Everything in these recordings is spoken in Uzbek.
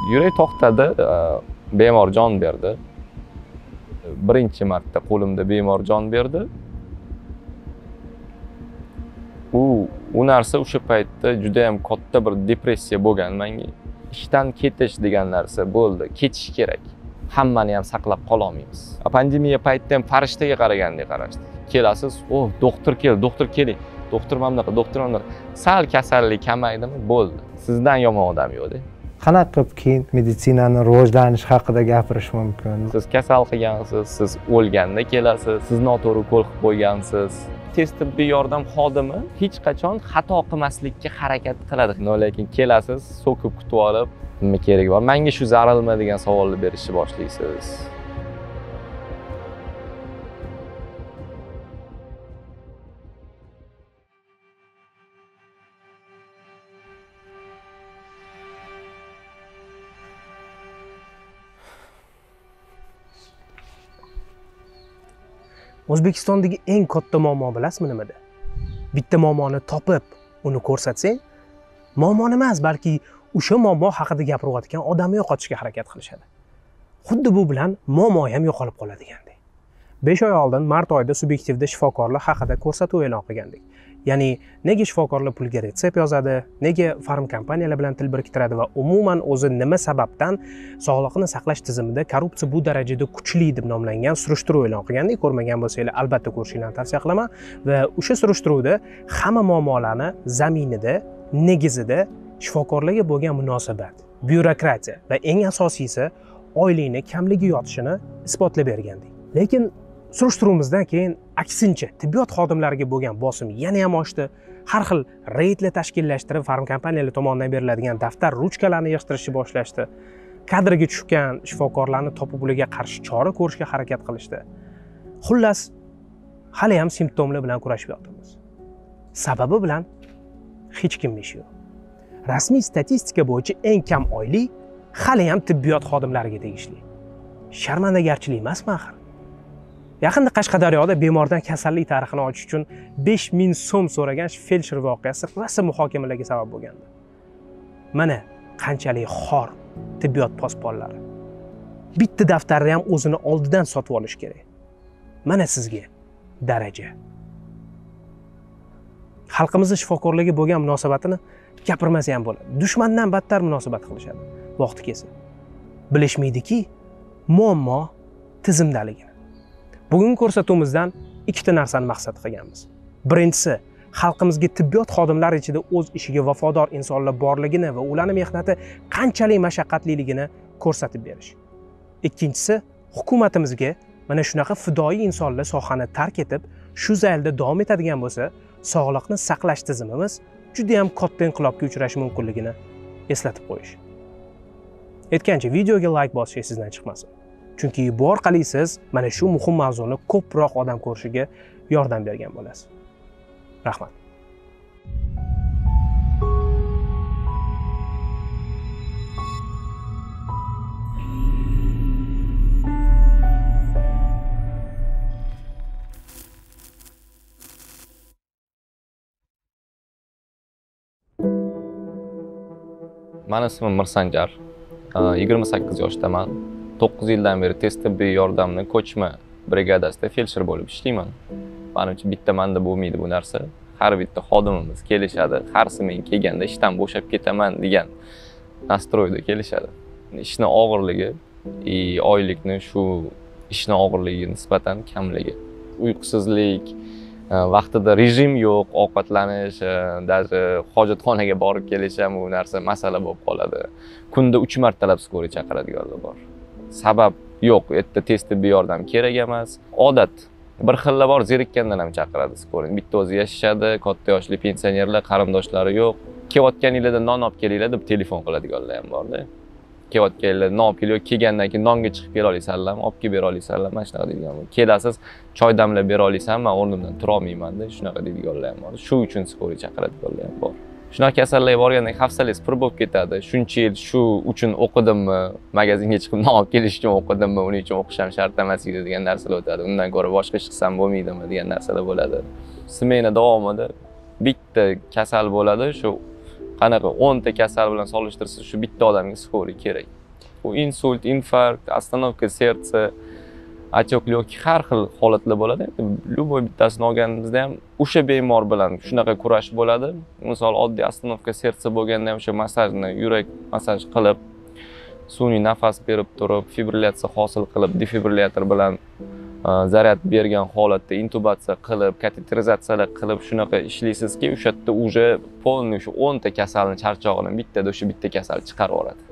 Yurak to'xtadi, bemor jon berdi. Birinchi marta qo'limda bemor jon berdi. U narsa o'sha paytda juda ham katta bir depressiya bo'lgan menga. Ishdan ketish degan narsa bo'ldi, ketish kerak. Hammani ham saqlab qola olmaymiz. Pandemiya paytida ham farishtaga qaragandek qarashdi. Kelasiz, doktor keling. Doktor mana bunaqa, doktor mana bunaqa. Sal kasallik kamaydimi, bo'ldi. Sizdan yomon odam yo'q-da. Qanaqa qilib keyin meditsinani rivojlanishi haqida gapirish mumkin? Siz kasal qilgansiz, siz o'lganda kelasiz, siz noto'g'ri qo'l qilib qo'ygansiz. Tez tibbiy yordam xodimi hech qachon xato qilmaslikka harakat qiladi. Lekin kelasiz, so'kib kutib olib, nima keragi bor? Menga shu zararmi degan savolni berishni boshlaysiz. O'zbekistondagi eng katta muammo bilasizmi nimada? Bitta muammoni topib, uni ko'rsatsang, muammoni emas, balki o'sha muammo haqida gapirayotgan odamni yo'qotishga harakat qilishadi. Xuddi bu bilan muammo ham yo'qolib qoladigandek. 5 oy oldin mart oyida subyektivda shifokorlar haqida ko'rsatuv e'lon qilgandik. Ya'ni nega shifokorlar pulga retsept yozadi, nega farm kompaniyalar bilan til biriktiradi va umuman o'zi nima sababdan sog'liqni saqlash tizimida korrupsiya bu darajada kuchli deb nomlangan surishtiruv e'lon qilgandik. Ko'rmagan bo'lsanglar, albatta ko'rishinglarni tavsiya qilaman. Va o'sha surishtiruvda hamma muammolarni zaminida, negizida shifokorlarga bo'lgan munosabat, byurokratiya va eng asosiysi oylikni kamligi yotishini isbotlab bergandik. Lekin surishtiruvimizdan keyin aksincha tibbiyot xodimlariga bo'lgan bosim yana ham oshdi. Har xil reydlar tashkillashtirib, farm kompaniyalar tomonidan beriladigan daftar ruchkalarni yig'ishtirishni boshlashdi. Kadrga tushgan shifokorlarni topib ularga qarshi chora ko'rishga harakat qilishdi. Xullas, hali ham simptomlar bilan kurashib yotibmiz. Sababi bilan hech kimning ishi yo'q. Rasmiy statistika bo'yicha eng kam oylik hali ham tibbiyot xodimlariga tegishli. Sharmandagarchilik emasmi axir? Yaqinda Qashqadaryoda bemordan kasallik tarixini ochish uchun 5000 so'm so'ragan feldsher voqeasi rosa muhokamalarga sabab bo'lgandi. Mana qanchalik xor tibbiyot posbonlari. Bitta daftarni ham o'zini oldidan sotib olish kerak. Mana sizga daraja. Xalqimizning shifokorlarga bo'lgan munosabatini gapirmasa ham bo'ladi. Dushmandan battar munosabat qilishadi. Vaqti kelsa. Bilishmaydiki, muammo tizimdaligini. Bugungi ko'rsatuvimizdan ikkita narsani maqsad qilganmiz. Birinchisi, xalqimizga tibbiyot xodimlari ichida o'z ishiga vafodor insonlar borligini va ularning mehnati qanchalik mashaqqatliligini ko'rsatib berish. Ikkinchisi, hukumatimizga mana shunaqa fidoyi insonlar sohani tark etib, shu zaylda davom etadigan bo'lsa, sog'liqni saqlash tizimimiz juda ham katta inqilobga uchrashi mumkinligini eslatib qo'yish. Aytgancha, videoga like bosish sizdan chiqmasin. Chunki bu orqali siz mana shu muhim mavzuni ko'proq odam ko'rishiga yordam bergan bo'lasiz. Rahmat. Meni ismim Mirsanjar. 28 yoshdaman. 9 yildan beri tez tibbiy yordamni ko'chma brigadasida feldsher bo'lib ishlayman. Menimcha bitta menda bo'lmaydi bu narsa. Har bitta xodimimiz kelishadi, qarsi men kelganda ishdan bo'shab ketaman degan nastroyda kelishadi. Ishni og'irligi, oylikni shu ishni og'irligiga nisbatan kamligi. Uyqusizlik, vaqtida rejim yo'q, ovqatlanish, даже hojatxonaga borib kelish ham bu narsa masala bo'lib qoladi. Kunda 3 martalab skoriy chaqiradiganlar bor. Sabab yo'q, erta tez tibbiy yordam kerak emas. Odat. Bir xilla bor, zerikkandan ham chaqiradi skoriy. Bitta o'zi yashashadi, katta yoshli pensionerlar, qarindoshlari yo'q. Kelayotganinglarda non olib kelinglar deb telefon qiladiganlar ham bor-da. Kelayotganinglar non olib kelib, kelgandan keyin nonga chiqib kela olasizlarmi, olib kelib bera olasizlarmi, mana shunaqa deydiganlar. Kelasiz, choy damlab bera olasizmi, men o'rnimdan tura olmayman-da, shunaqa deydiganlar ham bor. Shu uchun skoriy chaqiradiganlar ham bor. Shunaqa kasallarga borganda hafsalangiz pir bo'lib ketadi. Shuncha yil shu uchun o'qidimmi, magazinga chiqib non olib kelish uchun o'qidimmi, uning uchun o'qish ham shart emas edi degan narsalar o'tadi. Undan ko'ra boshqa ish qilsam bo'lmaydimi degan narsalar bo'ladi. Smena davomida bitta kasal bo'ladi, shu qanaqa 10 ta kasal bilan solishtirsa, shu bitta odamga skoriy kerak. u insult, infarkt, остановка serдца, отек легких har xil holatlar bo'ladi. Любой bittasini olganimizda ham o'sha bemor bilan shunaqa kurash bo'ladi. Misol oddiy остановка serдца bo'lganda ham o'sha masajni, yurak masaj qilib, sun'iy nafas berib turib, fibrillatsiya hosil qilib, defibrilyator bilan zaryad bergan holatda intubatsiya qilib, kateterizatsiyalar qilib shunaqa ishlaysizki, o'sha yerda уже полный o'sha 10 ta kasalni charchog'ini bittada o'sha bitta kasal chiqarib yuboradi.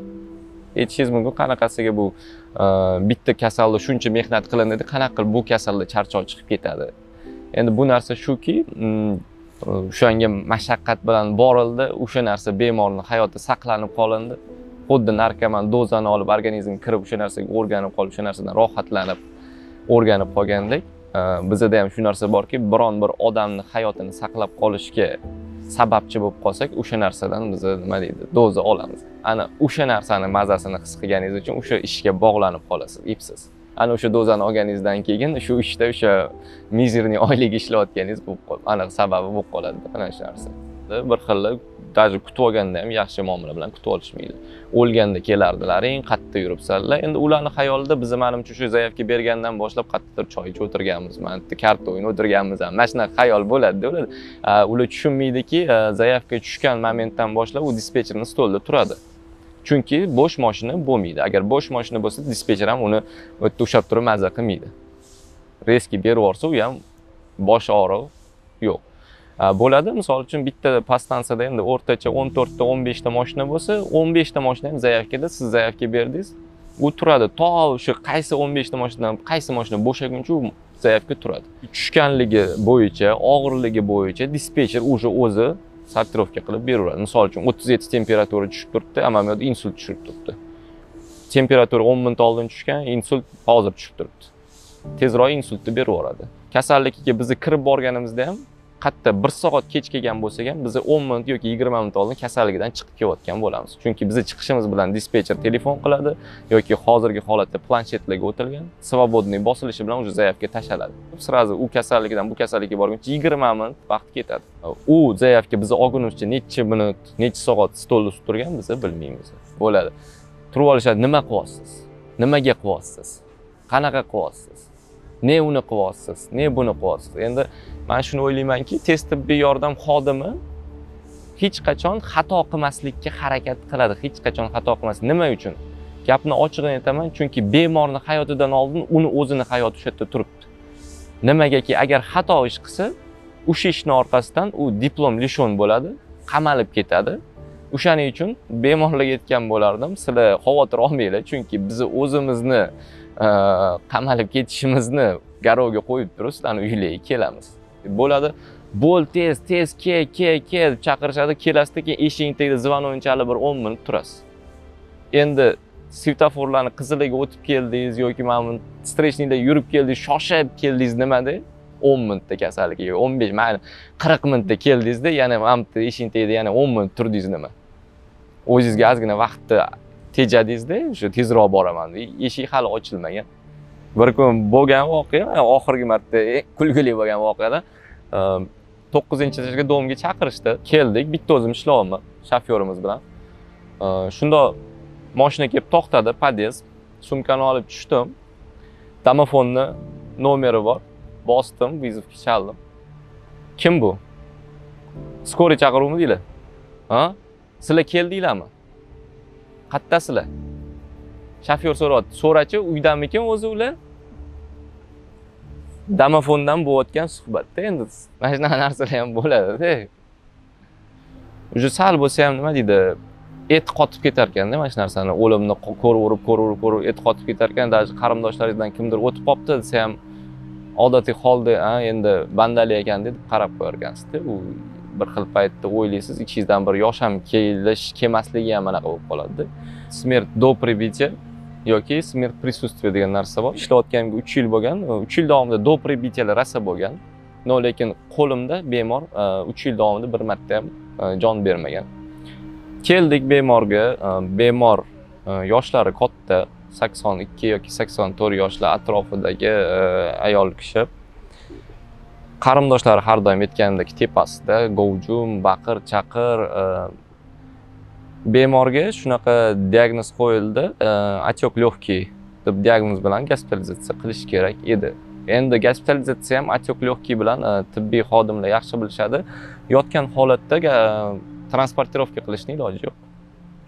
Aytishingiz mumkin, qanaqasiga bu bitta kasalda shuncha mehnat qilinadi, qanaqa qilib bu kasalda charchoq chiqib ketadi. Endi bu narsa shuki, o'shanga mashaqqat bilan borildi, o'sha narsa bemorning hayoti saqlanib qolindi. Xuddi narkoman dozani olib organizmga kirib o'sha narsaga o'rganib qolib, o'sha narsadan rohatlanib o'rganib qolgandek, bizda ham shu narsa borki, biron bir odamni hayotini saqlab qolishga sababchi bo'lib qolsak, o'sha narsadan biz nima deydi, doza olamiz. Ana o'sha narsani mazasini his qilganingiz uchun o'sha ishga bog'lanib qolasiz, ipsiz. Ana o'sha dozani olganingizdan keyin shu ishda o'sha mizerniy oylik ishlayotganingiz bo'lib qoladi. Aniq sababi bo'lib qoladi ana shu narsa. Bir xil даже kutib olganda ham yaxshi muomala bilan kutib olishmaydi. O'lganda kelardilar, eng qattiq yuribsanlar. Endi ularning xayolida biz menimcha shu zaявка bergandan boshlab qattiq choy ichib o'tirganmiz, mana karta o'yin o'tirganmiz ham. Mana shunaqa xayol bo'ladi-da ular. Ular tushunmaydiki, zaявка tushgan momentdan boshlab u dispetcherning stolida turadi. Chunki bo'sh mashina bo'lmaydi. Agar bo'sh mashina bo'lsa, dispetcher ham uni o'tda ushlab turib mazza qilmaydi. Reski berib yuborsa, u ham bosh og'rig'i yo'q. Bo'ladi. Misol uchun bitta pastansiyada endi o'rtacha 14 ta 15 ta mashina bo'lsa, 15 ta mashina ham zaявкада siz zaявка berdingiz, u turadi. To o'sha qaysi 15 ta mashinadan qaysi mashina bo'shaguncha u zaявка turadi. Tushganligi bo'yicha, og'irligi bo'yicha dispetcher o'zi sortirovka qilib beraveradi. Misol uchun 37 temperatura tushib turibdi, amaliyotda insult tushib turibdi. Temperatura 10 minut oldin tushgan, insult hozir tushib turibdi. Tezroq insultni beraveradi. Kasallikka biz kirib borganimizda ham hatto 1 soat kech kelgan bo'lsak ham biz 10 minut yoki 20 minut oldin kasallikdan chiqib kelayotgan bo'lamiz. Chunki biz chiqishimiz bilan dispetcher telefon qiladi yoki hozirgi holatda planshetlarga o'tilgan, svobodniy bosilishi bilan o'sha zaявка tashaladi. Sirazi u kasallikdan bu kasallikka borguncha 20 minut vaqt ketadi. U zaявка biz olgunimizcha necha minut, necha soat stolda turgan biz bilmaymiz. Bo'ladi. Turib olishadi, nima qilyapsiz? Nimaga qilyapsiz? Qanaqa qilyapsiz? Ne uni qilyapsiz, ne buni qilyapsiz. Endi men shuni o'ylaymanki, tez tibbiy yordam xodimi hech qachon xato qilmaslikka harakat qiladi, hech qachon xato qilmas. Nima uchun? Gapni ochig'ini aytaman, chunki bemorning hayotidan oldin uni o'zini hayoti shu yerda turibdi. Nimagaki agar xato ish qilsa, o'sha ishning orqasidan u diplom lishon bo'ladi, qamalib ketadi. O'shaning uchun bemorlarga aytgan bo'lardim, sizlar xavotir olmanglar, chunki biz o'zimizni qamalib ketishimizni garovga qo'yib turib, sizlarni uylarga kelamiz. Bo'ladi. Bo'l tez kel chaqirishadi, kelasizda keyin eshikning tagida zvononi chalib bir 10 minut turasiz. Endi svetoforlarni qiziliga o'tib keldingiz yoki mana strechnikda yurib keldingiz, shoshib keldingiz nimada? 10 minutda kasallik, 15, mayli 40 minutda keldingizda, yana mana eshikning tagida yana 10 minut turdingiz nima? O'zingizga ozgina vaqtni tejadingizda, o'sha tezroq boraman deb, eshik hali ochilmagan. Bir kun bo'lgan voqea, oxirgi marta kulgili bo'lgan voqeada 9-etажga domga chaqirishdi. Keldik, bitta o'zim ishlayapman shofyorimiz bilan. Shunda mashina kelib to'xtadi, pod'ezd. Sumkani olib tushdim. Domofonni nomeri bor. Bosdim, vizovga chaldim. Kim bu? Skoriy chaqiruvmi deylar? Ha? Sizlar keldinglarmi? Qayerdasizlar? Shofyor so'rayapti. So'rachi, uydanmikan o'zi ular? Domofondan bo'layotgan suhbatda endi mana shunaqa narsalar ham bo'ladi-da. Uje sal bo'lsa ham nima deydi, et qotib ketar ekanda mana shu narsani o'limni ko'raverib et qotib ketar ekan, даже qarindoshlaringizdan kimdir o'tib qopti desa ham odatiy holda, endi bandali ekan deb qarab qo'yar ekansiz-da. U bir xil paytda o'ylaysiz, ichingizdan bir yosh ham kelmasligi ham anaqa bo'lib qoladi-da. Smert до прибытия yoki smert присутствие degan narsa bor. Ishlayotganimga 3 yil bo'lgan. 3 yil davomida до прибытияlar rosa bo'lgan. Lekin qo'limda bemor 3 yil davomida bir marta ham jon bermagan. Keldik bemorga. Bemor yoshlari katta, 82 yoki 84 yoshlar atrofidagi ayol kishi. Qarindoshlari har doim aytganimdek tepasida govjum, baqir, chaqir, bemorga shunaqa diagnoz qo'yildi, отек легкий deb diagnoz bilan gospitalizatsiya qilish kerak edi. Endi gospitalizatsiya ham отек легкий bilan tibbiy xodimlar yaxshi bilishadi. Yotgan holatda transportirovka qilishning iloji yo'q.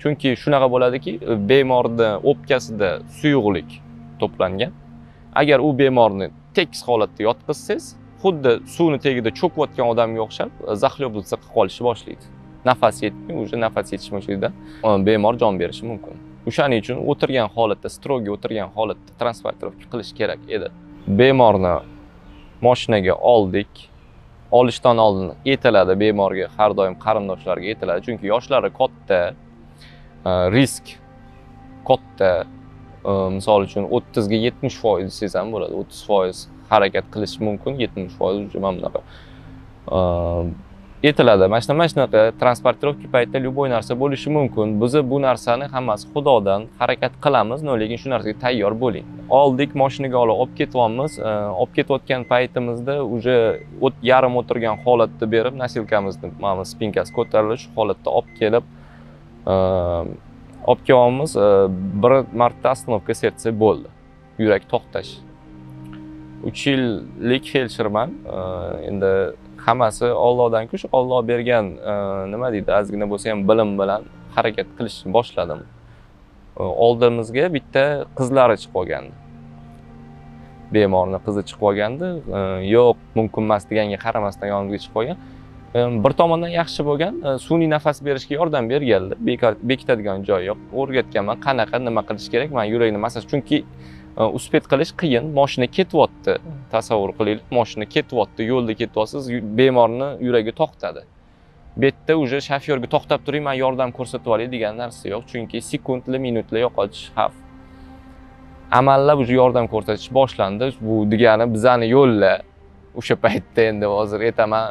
Chunki shunaqa bo'ladiki, bemorning o'pkasida suyuqlik to'plangan. Agar u bemorni tekis holatda yotqizsangiz, xuddi suvni tagida cho'kayotgan odamga o'xshab zaxlyoblitsa qilib qolishni boshlaydi. Nafas yetmay, уже nafas yetishmasligidan bemor jon berishi mumkin. O'shaning uchun o'tirgan holatda, stroga o'tirgan holatda transportirovka qilish kerak edi. Bemorni mashinaga oldik. Olishdan oldin aytiladi bemorga, har doim qarindoshlarga aytiladi, chunki yoshlari katta, risk katta. Misol uchun 30 ga 70% desangiz ham bo'ladi. 30% harakat qilish mumkin, 70% уже mana bunaqa. Aytiladi, mana shunaqa transportirovka paytida любой narsa bo'lishi mumkin. Biz bu narsani hammasi Xudodan harakat qilamiz, lekin shu narsaga tayyor bo'ling. Oldik, mashinaga olib ketyapmiz. Olib ketayotgan paytimizda уже yarim o'tirgan holatda berib, nasilkamizni, mana spinkasi ko'tarilib, shu holatda olib kelib kelyapmiz. Bir marta остановка sertsa bo'ldi. Yurak to'xtash. 3 yillik feldsherman. Endi hammasi Allohdan-ku, shu Alloh bergan nima deydi, ozgina bo'lsa ham bilim bilan harakat qilishni boshladim. Oldimizga bitta qizlari chiqib qolgandi. Bemorning qizi chiqib qolgandi. Yo'q, mumkin emas deganga qaramasdan yonimga chiqib qolgan. Bir tomondan yaxshi bo'lgan, sun'iy nafas berishga yordam berganlar. Bekitadigan joyi yo'q. O'rgatganman, qanaqa nima qilish kerak. Men yurakni massaj, chunki uspet qilish qiyin. Mashina ketyapti. Tasavvur qiling, mashina ketyapti, yo'lda ketyapsiz, bemorni yuragi to'xtadi. Bu yerda уже shofyorga to'xtab turing, men yordam ko'rsatib olay degan narsa yo'q, chunki sekundli, minutli yo'qotish xavf. Amallab уже yordam ko'rsatish boshlandi. Bu degani bizani yo'llar o'sha paytda, endi hozir aytaman,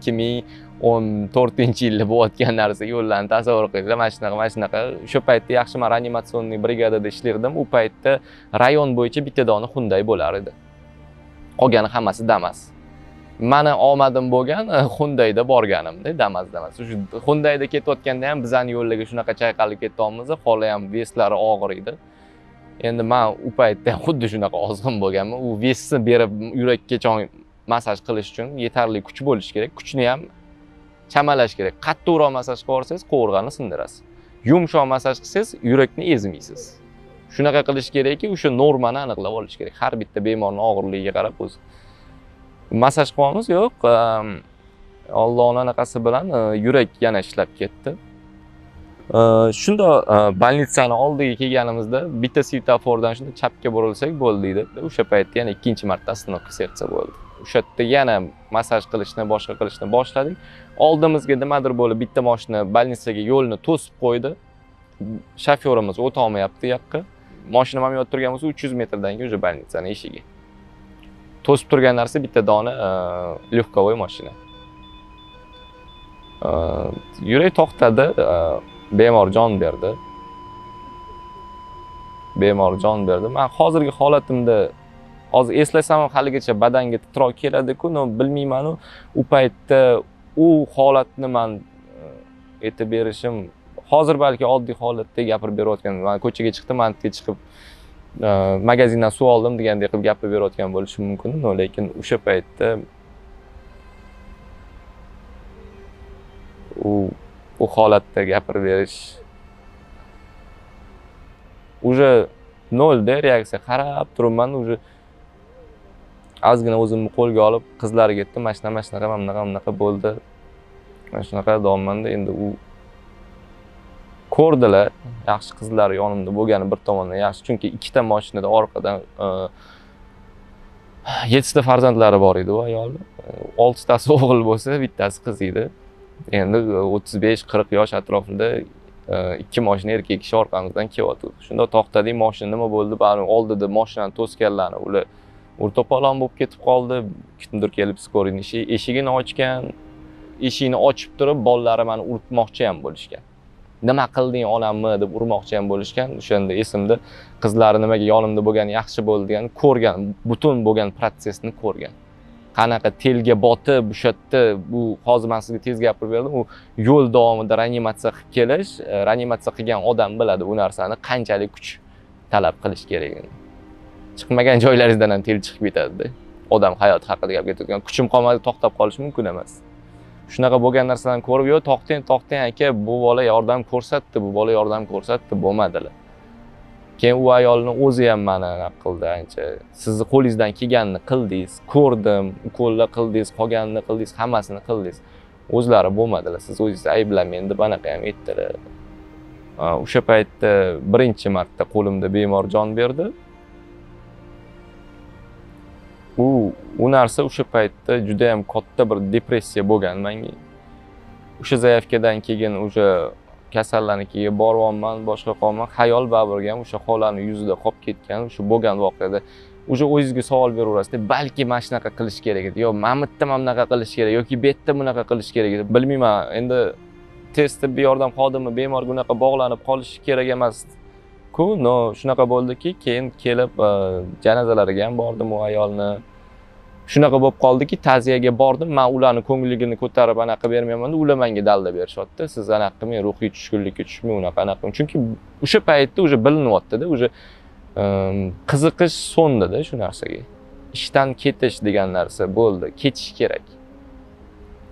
2014-yilda bo'layotgan narsa, yo'llarni tasavvur qilinglar. Mana shunaqa. O'sha paytda yaxshi men reanimatsionniy brigadada ishlardim. U paytda rayon bo'yicha bitta dona Hyundai bo'lar edi. Qolgani hammasi Damas. Meni omadim bo'lgan Hyundai'da borganimda, Damasda emas. Shu Hyundai'da ketayotganda ham bizani yo'llarga shunaqa chayqalib ketyapmiz, holi ham veslari og'ir edi. Endi men u paytda xuddi shunaqa ozg'in bo'lganman. U vesni berib yurakka massaj qilish uchun yetarli kuch bo'lishi kerak. Kuchni ham chamalash kerak. Qattiqroq massaj qilsangiz qovurg'ani sindirasiz. Yumshoq massaj qilsangiz yurakni ezmaysiz. Shunaqa qilish kerakki, o'sha normani aniqlab olish kerak. Har bitta bemorning og'irligiga qarab o'zi. Massaj qilyapmiz, yo'q. Allohning anaqasi bilan yurak yana ishlab ketdi. Shunda bolnitsani oldiga kelganimizda bitta svetofordan shunda chapga burilsak bo'ldi edi. O'sha paytda yana ikkinchi marta остановка sertsa bo'ldi. O'sha yerda yana massaj qilishni, boshqa qilishni boshladik. Oldimizga nimadir bo'lib bitta mashina bolnitsaga yo'lni to'sib qo'ydi. Shofyorimiz o'ta olmayapti yoqqa. Mashina ham yotib turgan bo'lsa 300 metrdan o'sha bolnitsaning eshigi. To'sib turgan narsa bitta dona lyoqkovoy mashina. Yurak to'xtadi, bemor jon berdi. Men hozirgi holatimda hozir eslasam ham haligacha badanga titroq keladi-ku, bilmayman, u paytda u holatni men aytib berishim, hozir balki oddiy holatda gapirib berayotgan, men ko'chaga chiqdim, mantga chiqib magazindan suv oldim degandek qilib gapirib berayotgan bo'lishi mumkin, lekin o'sha paytda u holatda gapirib berish уже nolda reaksiya qarab turibman, уже ozgina o'zimni qo'lga olib qizlarga aytdim, mana shunaqa bo'ldi. Mana shunaqa deyapman-da, endi u ko'rdilar, yaxshi qizlar yonimda bo'lgani bir tomondan yaxshi, chunki ikkita mashinada orqadan 7 ta farzandlari bor edi u ayolning. 6 tasi o'g'il bo'lsa, bittasi qiz edi. Endi 35-40 yosh atrofida ikki mashina erkak kishi orqamizdan kelyapti. Shunda to'xtadik, mashina nima bo'ldi? Bari oldida mashinani to'sganlarni ular o'rtoqolon bo'lib ketib qoldi. Kimdir kelib skorini eshigini ochgan. Eshikni ochib turib, bolalari meni urmoqchi ham bo'lishgan. Nima qilding onammi deb urmoqchi ham bo'lishgan. O'shanda esimda qizlari nimaga yonimda bo'lgani yaxshi bo'ldi degan, ko'rgan, butun bo'lgan protsessni ko'rgan. qanaqa telga botib o'sha yerda bu hozir men sizga tez gapirib berdim, u yo'l davomida reanimatsiya qilib kelish, reanimatsiya qilgan odam biladi bu narsani qanchalik kuch talab qilish kerakligini. Chiqmagan joylaringizdan ham tel chiqib ketadi-da. Odam hayoti haqida gap ketayotgan, kuchim qolmadi, to'xtab qolish mumkin emas. Shunaqa bo'lgan narsalarni ko'rib, "Yo, to'xtang, to'xtang aka, bu bola yordam ko'rsatdi, bu bola yordam ko'rsatdi", bo'lmadilar. Keyin u ayolni o'zi ham meni qildi ancha. Sizni qo'lingizdan kelganini qildingiz, ko'rdim, ukollar qildingiz, qolganini qildingiz, hammasini qildingiz. O'zlari bo'lmadilar. Siz o'zingizni ayblamang deb anaqa ham aytdilar. O'sha paytda birinchi marta qo'limda bemor jon berdi. U narsa o'sha paytda juda ham katta bir depressiya bo'lgan menga. O'sha zaifkadan keyin o'sha kasallarnikiga boryapman, boshqa qolman, xayol babirgan o'sha xolani yuzida qolib ketgan, o'sha bo'lgan voqeada o'sha o'zingizga savol beraverasiz, balki mana shunaqa qilish kerak edi, yo mana bu yerda mana bunaqa qilish kerak yoki bu yerda bunaqa qilish kerak edi. Bilmayman, endi tez tibbiy yordam xodimi bemorga unaqa bog'lanib qolishi kerak emas. No, shunaqa bo'ldiki, keyin kelib janozalariga ham bordim u ayolni. Shunaqa bo'lib qoldiki, ta'ziyaga bordim. Men ularni ko'ngilligini ko'tarib anaqa bermayman, ular menga dalda berishyapti. Siz anaqa men ruhiy tushkunlikka tushmay unaqa anaqa. Chunki o'sha paytda o'sha bilinyapti-da, o'sha qiziqish so'ndida shu narsaga. Ishdan ketish degan narsa bo'ldi, ketish kerak.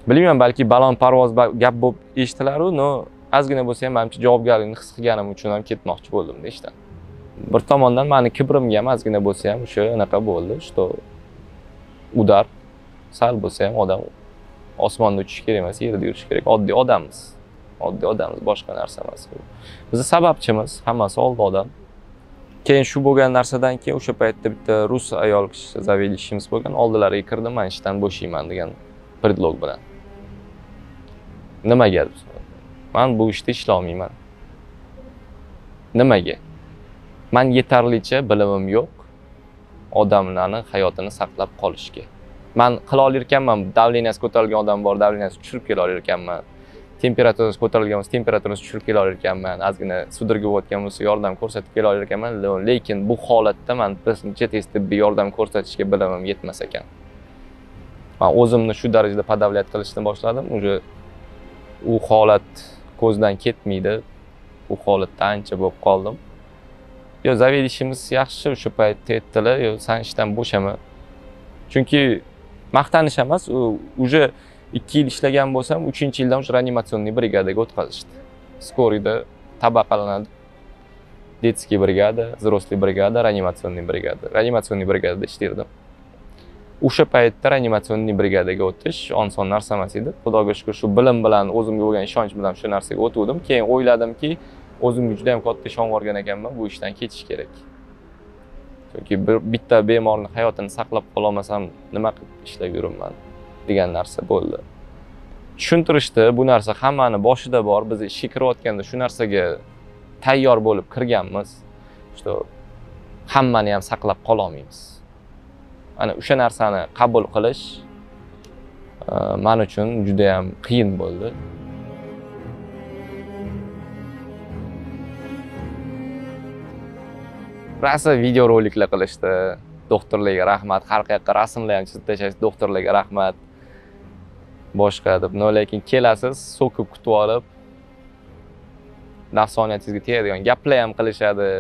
Bilmayman, balki balon parvoz gap bo'lib eshitilar-u, no ozgina bo'lsa ham menimcha javobgarlikni his qilganim uchun ham ketmoqchi bo'ldim-da ishdan. Bir tomondan meni kibrimga ham ozgina bo'lsa ham o'sha anaqa bo'ldi, что udar sal bo'lsa ham odam osmonda uchish kerak emas, yerda yurish kerak. Oddiy odammiz. Oddiy odammiz, boshqa narsa emas. Biz sababchimiz, hammasi oldi odam. Keyin shu bo'lgan narsadan keyin o'sha paytda bitta rus ayol kishi zavedishimiz bo'lgan, oldilariga kirdim, men ishdan bo'shayman degan predlog bilan. Nimaga? Men bu ishda ishlolmayman. Nimaga? Men yetarlicha bilimim yo'q odamlarning hayotini saqlab qolishga. Men qila olarkanman, davleniyasi ko'tarilgan odam bor, davleniyasi tushirib kela olarkanman. Temperaturasi ko'tarilgan bo'lsa, temperaturasini tushirib kela olarkanman. Ozgina sudraga o'tgan bo'lsa, yordam ko'rsatib kela olarkanman, lekin bu holatda men birinchi tez tibbiy yordam ko'rsatishga bilimim yetmas ekan. Men o'zimni shu darajada podavlat qilishni boshladim. Uje u holat ko'zdan ketmaydi. U holatda ancha bo'lib qoldim. Yo, zavedishimiz yaxshi o'sha paytda aytdilar, yo sen ishdan bo'shama. Chunki maqtanish emas, uje 2 yil ishlagan bo'lsam, 3-yildan o'sha reanimatsionniy brigadaga o'tkazishdi. Skoriyda tabaqalanadi. Детский brigada, взрослый brigada, reanimatsionniy brigada. Reanimatsionniy brigadada ishlardim. O'sha paytda reanimatsionniy brigadaga o'tish oson narsa emas edi. Xudoga shukr, shu bilim bilan, o'zimga bo'lgan ishonch bilan shu narsaga o'tdim. Keyin o'yladimki, o'zimga juda ham katta ishon borgan ekanman, bu ishdan ketish kerak. Chunki bitta bemorning hayotini saqlab qola olmasam, nima qilib ishlab yuribman degan narsa bo'ldi. Tushuntirishdi, bu narsa hammani boshida bor. Biz ishga kirayotganda shu narsaga tayyor bo'lib kirganmiz. Что hammani ham saqlab qola olmaymiz. Ana o'sha narsani qabul qilish men uchun juda ham qiyin bo'ldi. Rasa video roliklar qilishdi. Doktorlarga rahmat, har qayerga rasmlar ham chizib tashlashdi. Doktorlarga rahmat. Boshqa deb, no lekin kelasiz, so'kib kutib olib, nafsoniyatingizga tegadigan gaplar ham qilishadi.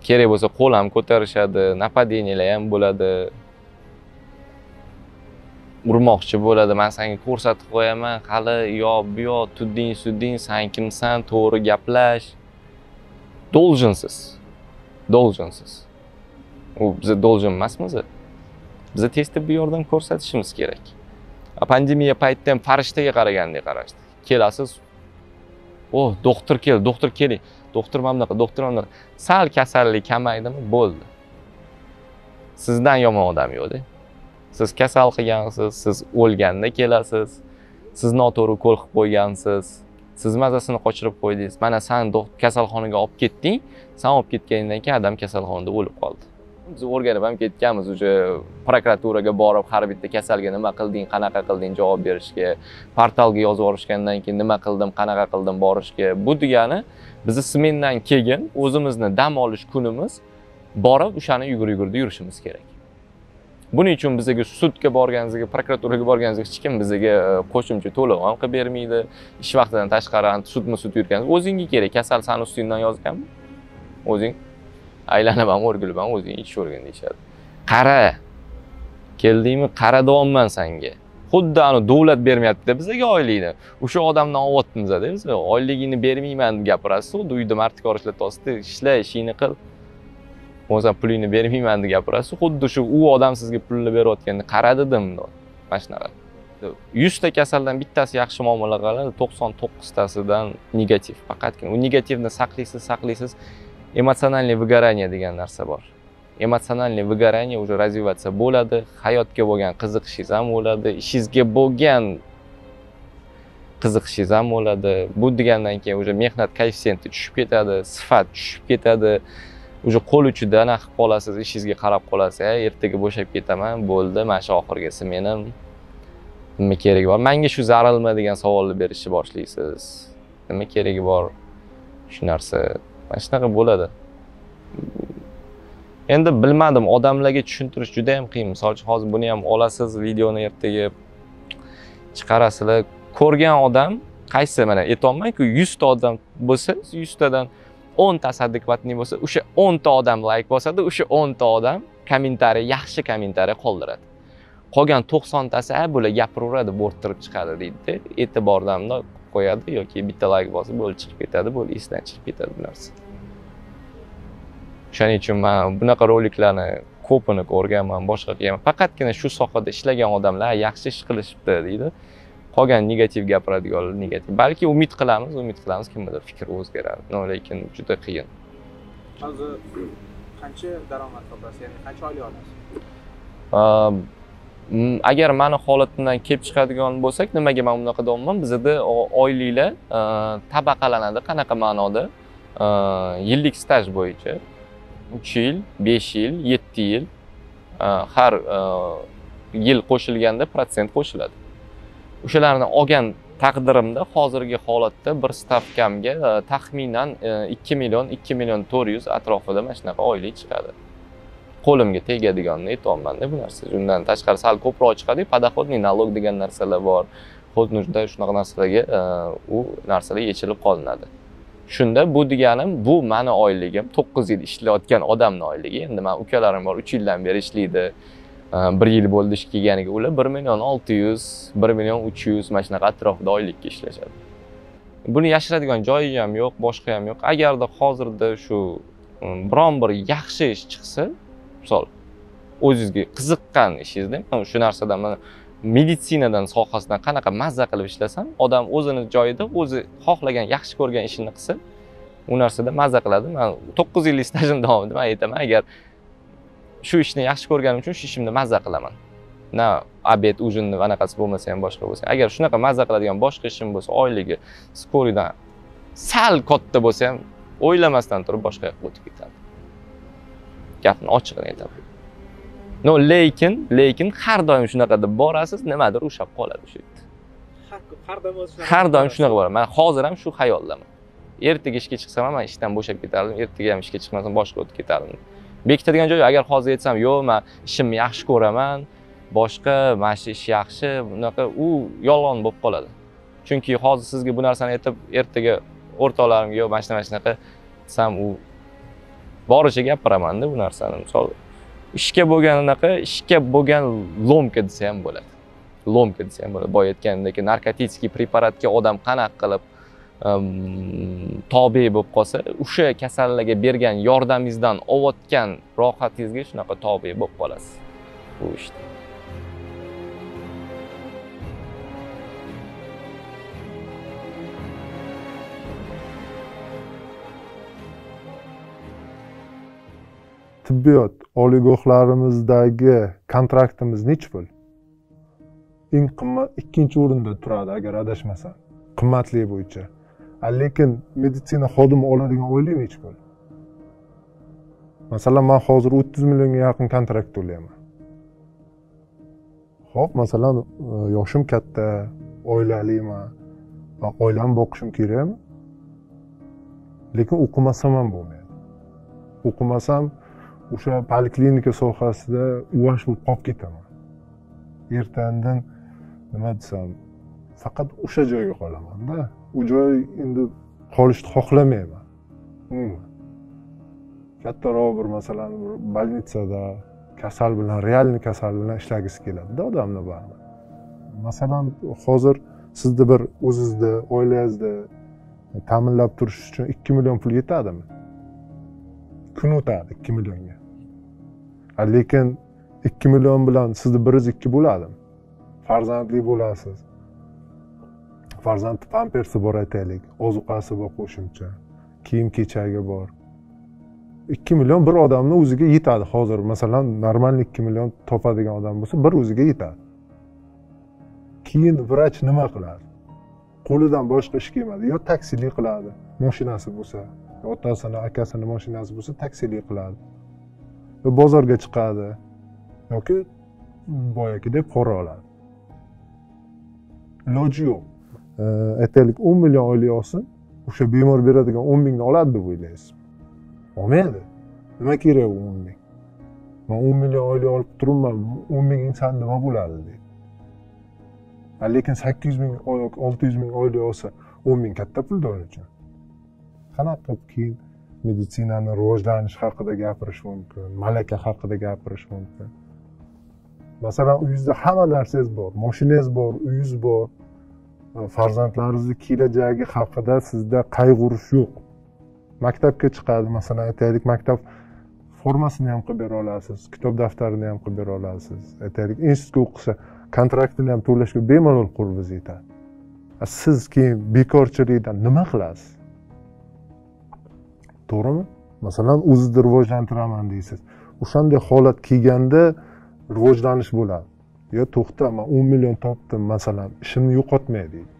Kerak bo'lsa qo'l ham ko'tarishadi, napadeniyalar ham bo'ladi. Urmoqchi bo'ladi, men senga ko'rsatib qo'yaman, hali yo bu yo tudding, sen kimsan, to'g'ri gaplash. Долженsiz. U biz должен emasmiz. Biz tez tibbiy yordam ko'rsatishimiz kerak. Pandemiya paytida ham farishtaga qaragandek qarashdi. Kelasiz, doktor keling, doktor mana bunaqa. Sal kasallik kamaydimi, bo'ldi. Sizdan yomon odam yo'q-da. Siz kasal qilgansiz, siz o'lganda kelasiz. Siz noto'g'ri qo'l qilib qo'ygansiz. Siz mazasini qochirib qo'ydingiz. Mana sen kasalxonaga olib ketding. Sen olib ketganingdan keyin adam kasalxonada o'lib qoldi. Biz o'rganib ham ketganmiz, o'sha prokuraturaga borib, har bitta kasalga nima qilding, qanaqa qilding javob berishga, portalga yozib yuborishgandan keyin nima qildim, qanaqa qildim borishga. Bu degani bizni smendan keyin o'zimizni dam olish kunimiz borib o'shani yugurda yurishimiz kerak. Buning uchun bizga sudga borganingizga, prokuraturaga borganingizga hech kim bizga qo'shimcha to'lov ham qilib bermaydi. Ish vaqtidan tashqari sud yurgansiz, o'zingga kerak. Kasal san ustingdan yozganmi? O'zing aylanib ham o'rgilib ham o'zing ish o'rgan deyishadi. Qara. Keldingmi? Qara deyapman senga. Xuddi ani davlat bermayapti bizga oylikni. O'sha odamdan olyapmiz-da biz. Oyligingni bermayman deb gapirasiz, xuddi uyda martkor ishlatyapsiz, ishla, ishingni qil. O'zim pulingni bermayman deb gapirasiz, xuddi shu u odam sizga pulni berayotganda qara dedim. Mana shunaqa. 100 ta kasaldan bittasi yaxshi muomala qiladi, 99 tasidan negativ. Faqatgina u negativni saqlaysiz. Emotsionalniy выгорание degan narsa bor. Emotsionalniy выгорание уже развиваться bo'ladi, hayotga bo'lgan qiziqishingiz ham bo'ladi, ishingizga bo'lgan qiziqishingiz ham bo'ladi. Bu degandan keyin уже mehnat koeffitsiyenti tushib ketadi, sifat tushib ketadi. Уже qo'l uchida ana qilib qolasiz, ishingizga qarab qolasiz. Ertaga bo'shab ketaman, bo'ldi, mana shu oxirgisi menim. Nima keragi bor? Menga shu zararlimi degan savolni berishni boshlaysiz. Nima keragi bor? Shu narsa mana shunaqa bo'ladi. Endi bilmadim, odamlarga tushuntirish juda ham qiyin. Misol uchun hozir buni ham olasiz, videoni ertaga chiqarasizlar. Ko'rgan odam qaysi, mana aytolmayman-ku, 100 ta odam bo'lsa, 100 tadan 10 tasi adekvatniy bo'lsa, o'sha 10 ta odam like bosadi, o'sha 10 ta odam kommentariy, yaxshi kommentariy qoldiradi. Qolgan 90 tasi bular gapiraveradi, bo'rttirib chiqadi deydi. E'tibordan qo'yadi yoki bitta like bosib bo'lib chiqib ketadi, bo'lib esdan chiqib ketadi bu narsa. Shuning uchun men bunaqa roliklarni ko'pini ko'rganman, boshqa qilganman. Faqatgina shu sohada ishlagan odamlar yaxshi ish qilishibdi deydi. Qolgan negativ gapiradiganlar negativ. Balki umid qilamiz, kimdir fikri o'zgaradi. Lekin juda qiyin. Hozir qancha daromad topasiz, ya'ni qancha oylik olasiz? Agar meni holatimdan kelib chiqadigan bo'lsak, nimaga men bunaqa deyapman? Bizda oyliklar tabaqalanadi. Qanaqa ma'noda? Yillik staj bo'yicha 3 yil, 5 yil, 7 yil har yil qo'shilganda protsent qo'shiladi. O'shalarni olgan taqdirimda hozirgi holatda bir stavkamga taxminan 2 million 400 atrofida mana shunaqa oylik chiqadi. Qo'limga tegadiganini aytolmanda bu narsa. Undan tashqari sal ko'proq chiqadi. Подоходный налог degan narsalar bor. Xuddi shunaqa narsalarga u narsalar yechilib qolinadi. Shunda bu deganim, bu meni oyligim, 9 yil ishlayotgan odamning oyligi. Endi men ukalarim bor, 3 yildan beri ishlaydi. 1 yil bo'ldi ish kelganiga, ular 1 million 600, 1 million 300 mana shunaqa atrofida oylikka ishlashadi. Buni yashiradigan joyi ham yo'q, boshqa ham yo'q. Agarda hozirda shu biron bir yaxshi ish chiqsa, misol o'zingizga qiziqqan ishingizda, shu narsadan mana meditsinadan sohasidan qanaqa mazza qilib ishlasam, odam o'zini joyida o'zi xohlagan, yaxshi ko'rgan ishini qilsa, u narsada mazza qiladi. Men 9 yillik stajim davomida men aytaman, agar shu ishni yaxshi ko'rganim uchun shu ishimni mazza qilaman. Na obed, ujinni anaqasi bo'lmasa ham boshqa bo'lsa. Agar shunaqa mazza qiladigan boshqa ishim bo'lsa, oyligi skoridan sal katta bo'lsa ham o'ylamasdan turib boshqa yoqqa o'tib ketadi. Gapni ochig'ini aytaman. Lekin har doim shunaqa deb borasiz, nimadir ushab qoladi o'sha yerda. Har doim shunaqa bo'ladi. Men hozir ham shu xayoldaman. Ertaga ishga chiqsam ham men ishdan bo'shab ketardim, ertaga ham ishga chiqmasam boshqa o'tib ketardim. Bekitadigan joy, agar hozir aytsam, yo'q, men ishimni yaxshi ko'raman, boshqa, mana shu ish yaxshi, bunaqa u yolg'on bo'lib qoladi. Chunki hozir sizga bu narsani aytib, ertaga o'rtoqlarimga yo'q, mana shunaqa desam, u boricha gapiraman-da bu narsani. Misol ishga bo'lgan lomka desa ham bo'ladi. Lomka desa ham bo'ladi. Boya aytgandek, narkotik preparatga odam qanaqa qilib tobe bo'lib qolsa, o'sha kasallarga bergan yordamingizdan olayotgan rohatingizga shunaqa tobe bo'lib qolasiz. Bu ishda. Tibbiyot oliygohlarimizdagi kontraktimiz necha pul? Eng qimmat 2-o'rinda turadi agar adashmasam. Qimmatligi bo'yicha. Lekin meditsina xodimi oladigan oylik necha pul? Masalan, men hozir 30 millionga yaqin kontrakt to'layman. Xo'p, masalan, yoshim katta, oilaliman. Va oilamni boqishim kerakmi? Lekin o'qimasam ham bo'lmaydi. O'qimasam o'sha poliklinika sohasida uvash bo'lib qolib ketaman. Ertandan nima desam, faqat o'sha joyga qolaman-da. U joy endi qolishni xohlamayman. Kattaroq bir masalan больницада kasal bilan, realniy kasal bilan ishlagisi keladi-da odamlar bari. Masalan, hozir sizni bir o'zingizni, oilangizni ta'minlab turish uchun 2 million pul yetadimi? Kun o'tadi 2 millionga. Lekin 2 million bilan sizni biringiz 2 bo'ladimi? Farzandli bo'lasiz. Farzand pampersi bor aytaylik, ozuqasi bor qo'shimcha, kiyim-kechagi bor. 2 million bir odamni o'ziga yetadi. Hozir masalan normal 2 million topadigan odam bo'lsa, bir o'ziga yetadi. Keyin vrach nima qiladi? Qo'lidan boshqa ish kelmadi. Yo taksilik qiladi, mashinasi bo'lsa, otasini, akasini mashinasi bo'lsa taksilik qiladi. Yo bozorga chiqadi yoki boyagidek pora oladi. Iloji yo'q. Aytaylik 10 million oylik olsin, o'sha bemor beradigan 10 mingni oladi deb o'ylaysiz. Olmaydi. Nima kerak u 10 ming? Men 10 million oylik olib turibman, 10 ming inson nima bo'ladi deydi. Lekin 800 ming, 600 ming oylik olsa, 10 ming katta pul-da uning uchun. Qanaqa qilib keyin meditsinani rivojlanishi haqida gapirish mumkin, malaka haqida gapirish mumkin. Masalan, uyingizda hamma narsangiz bor, mashinangiz bor, uyingiz bor. Farzandlaringizning kelajagi haqida sizda qayg'urish yo'q. Maktabga chiqadi, masalan, aytaylik, maktab formasini ham qilib bera olasiz, kitob daftarini ham qilib bera olasiz. Aytaylik, institutga o'qisa, kontraktini ham to'lashga bemalol qurbingiz yetadi. Siz keyin bekorchilikdan nima qilasiz? To'g'rimi? Masalan, o'zingizni rivojlantiraman deysiz. O'shanday holat kelganda rivojlanish bo'ladi. Yo to'xta, men 10 million topdim, masalan, ishimni yo'qotmay deydi.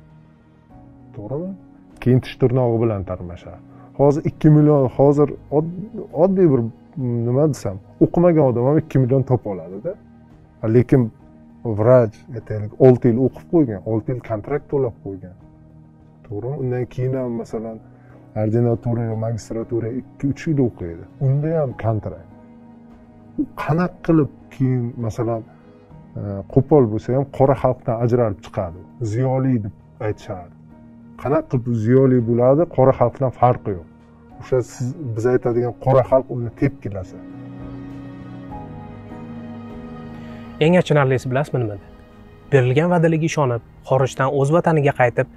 To'g'rimi? Keyin tish tirnog'i bilan tarmashadi. Hozir 2 million, hozir oddiy bir nima desam, o'qimagan odam ham 2 million topa oladi-da. Lekin vrach, aytaylik, 6 yil o'qib qo'ygan, 6 yil kontrakt to'lab qo'ygan. To'g'rimi? Undan keyin ham masalan ordinatura yo magistratura 2-3 yil o'qiydi. Unda ham kontrakt. Qanaqa qilib keyin masalan qo'pol bo'lsa ham qora xalqdan ajralib chiqadi. Ziyoli deb aytishadi. Qanaqa qilib ziyoli bo'ladi, qora xalqdan farqi yo'q. O'sha biz aytadigan qora xalq uni tepkilasa. Eng achinarlisi bilasizmi nimada? Berilgan va'dalarga ishonib, xorijdan o'z vataniga qaytib,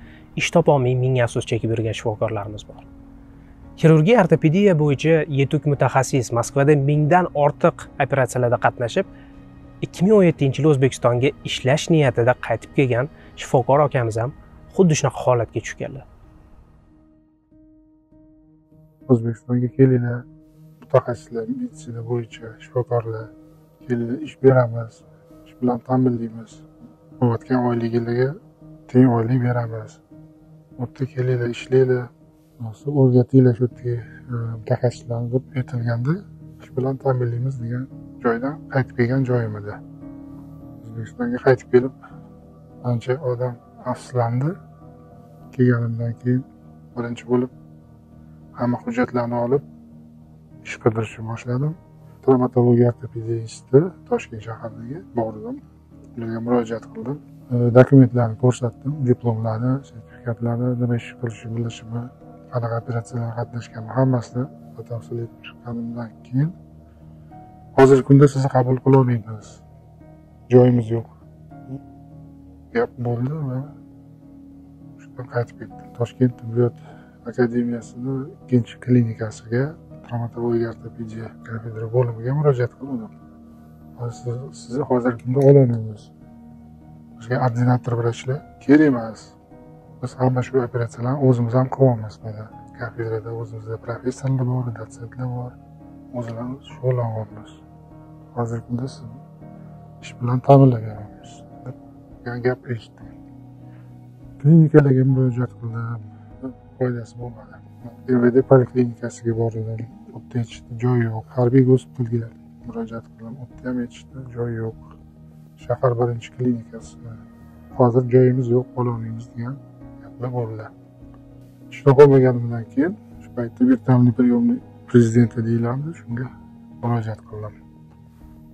ish topolmay ming afsus chekib yurgan shifokorlarimiz bor. Xirurgiya ortopediya bo'yicha yetuk mutaxassis Moskvada 1000 dan ortiq operatsiyalarda qatnashib, 2017-yil O'zbekistonga ishlash niyatida qaytib kelgan shifokor akamiz ham xuddi shunaqa holatga tushganlar. O'zbekistonga kelinglar, mutaxassislar, meditsina bo'yicha shifokorlar, kelinglar, ish beramiz, ish bilan ta'minlaymiz. Olayotgan oyligilarga teng oylik beramiz. O'tda kelinglar, ishlanglar, o'rgatinglar shu mutaxassislarni deb aytilganda, ish bilan ta'minlaymiz degan joydan qaytib kelgan joyim edi. O'zbekistonga qaytib kelib, ancha odam afsuslandi. Kelganimdan keyin birinchi bo'lib hamma hujjatlarni olib ish qidirishni boshladim. Travmatologiya ortopediya instituti Toshkent shahridagi bordim. Ularga murojaat qildim. Dokumentlarni ko'rsatdim, diplomlarni, sertifikatlarni, nima ish qilishni bilishimni, qanaqa operatsiyalarga qatnashganimni hammasini batafsil aytib chiqqanimdan keyin hozirgi kunda sizni qabul qila olmaymiz. Joyimiz yo'q. Gap bo'ldi va shundan qaytib ketdim. Toshkent tibbiyot akademiyasini 2-klinikasiga travmatologiya ortopediya kafedra bo'limiga murojaat qildim. Sizni hozirgi kunda ololmaymiz. Bizga ordinator bilan ishlar kerak emas. Biz hamma shu operatsiyalarni o'zimiz ham qilyapmiz. Mana kafedrada o'zimizda professorlar bor, dotsentlar bor. O'zimiz shug'ullanyapmiz. Hozirgi kunda siz ish bilan ta'minlaganmiz degan gap eshitdim. Klinikalarga murojaat qildim, foydasi bo'lmadi. DVD poliklinikasiga bordim, o'tda aytishdi joy yo'q. Harbiy gospitalga murojaat qildim, o'tda ham aytishdi joy yo'q. Shahar birinchi klinikasi, hozir joyimiz yo'q, ololmaymiz degan gaplar bo'ldi. Ishni qolmaganimdan keyin shu paytda virtualniy priyomniy prezidenti deyiladi, shunga murojaat qildim.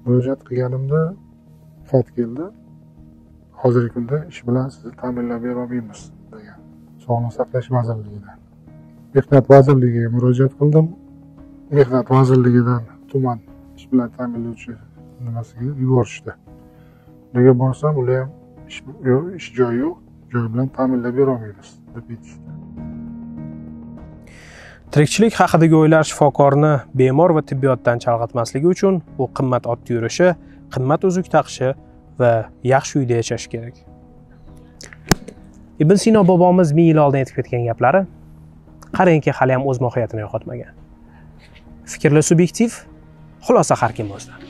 Murojaat qilganimda xat keldi. Hozirgi kunda ish bilan sizni ta'minlab bera olmaymiz degan. Sog'liqni saqlash vazirligidan. Mehnat vazirligiga murojaat qildim. Mehnat vazirligidan tuman ish bilan ta'minlovchi nimasiga yuborishdi. Nega borsam, ular ham ish joyi yo'q, joy bilan ta'minlab bera olmaymiz deb aytishdi. Tirikchilik haqidagi o'ylar shifokorni bemor va tibbiyotdan chalg'itmasligi uchun u qimmat otda yurishi, qimmat uzuk taqishi va yaxshi uyda yashashi kerak. Ibn Sino bobomiz 1000 yil oldin aytib ketgan gaplari qarangki hali ham o'z mohiyatini yo'qotmagan. Fikrlar subyektiv, xulosa har kim o'zidan.